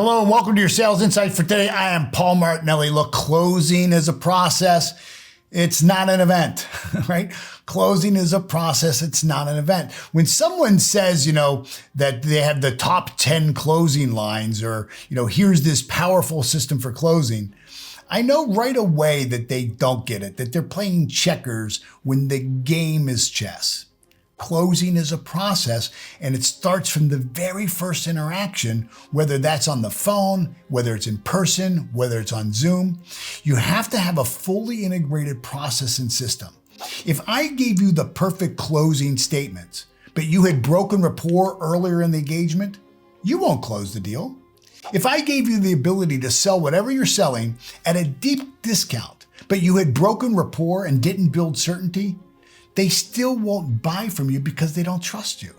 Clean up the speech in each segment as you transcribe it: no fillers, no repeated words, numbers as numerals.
Hello and welcome to your Sales Insight for today. I am Paul Martinelli. Look, closing is a process. It's not an event, right? Closing is a process. It's not an event. When someone says, that they have the top 10 closing lines or, here's this powerful system for closing, I know right away that they don't get it, that they're playing checkers when the game is chess. Closing is a process, and it starts from the very first interaction, whether that's on the phone, whether it's in person, whether it's on Zoom. You have to have a fully integrated process and system. If I gave you the perfect closing statements, but you had broken rapport earlier in the engagement, you won't close the deal. If I gave you the ability to sell whatever you're selling at a deep discount, but you had broken rapport and didn't build certainty, they still won't buy from you because they don't trust you.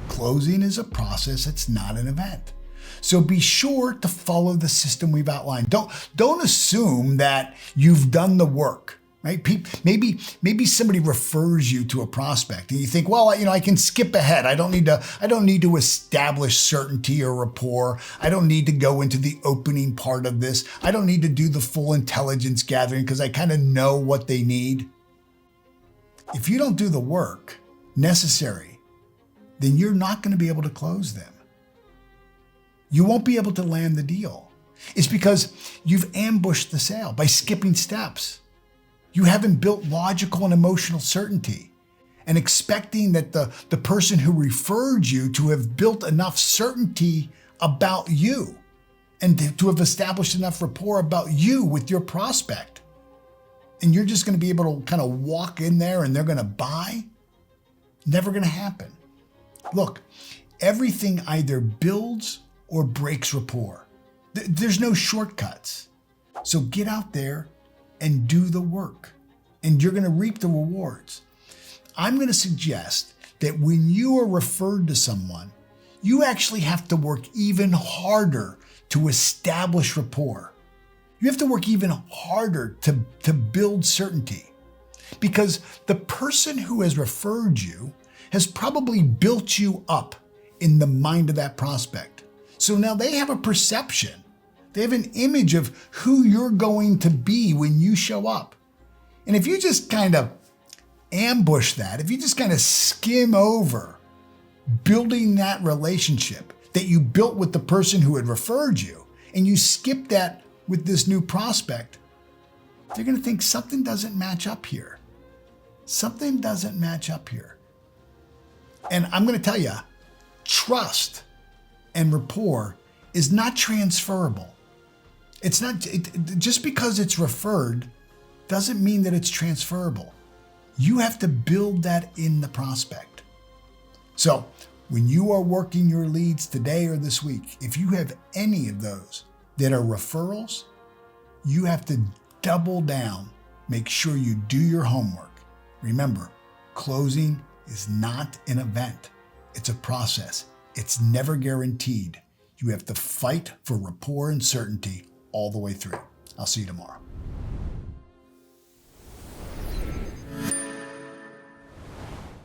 Closing is a process, it's not an event. So be sure to follow the system we've outlined. Don't assume that you've done the work, right? Maybe somebody refers you to a prospect and you think, well, I can skip ahead. I don't need to establish certainty or rapport. I don't need to go into the opening part of this. I don't need to do the full intelligence gathering because I kind of know what they need. If you don't do the work necessary, then you're not going to be able to close them. You won't be able to land the deal. It's because you've ambushed the sale by skipping steps. You haven't built logical and emotional certainty and expecting that the person who referred you to have built enough certainty about you and to have established enough rapport about you with your prospect. And you're just going to be able to kind of walk in there and they're going to buy? Never going to happen. Look, everything either builds or breaks rapport. There's no shortcuts. So get out there and do the work, and you're going to reap the rewards. I'm going to suggest that when you are referred to someone, you actually have to work even harder to establish rapport. You have to work even harder to build certainty, because the person who has referred you has probably built you up in the mind of that prospect. So now they have a perception. They have an image of who you're going to be when you show up. And if you just kind of ambush that, if you just kind of skim over building that relationship that you built with the person who had referred you, and you skip that with this new prospect, they're going to think something doesn't match up here. Something doesn't match up here. And I'm going to tell you, trust and rapport is not transferable. It's not, just because it's referred doesn't mean that it's transferable. You have to build that in the prospect. So when you are working your leads today or this week, if you have any of those that are referrals, you have to double down. Make sure you do your homework. Remember, closing is not an event. It's a process. It's never guaranteed. You have to fight for rapport and certainty all the way through. I'll see you tomorrow.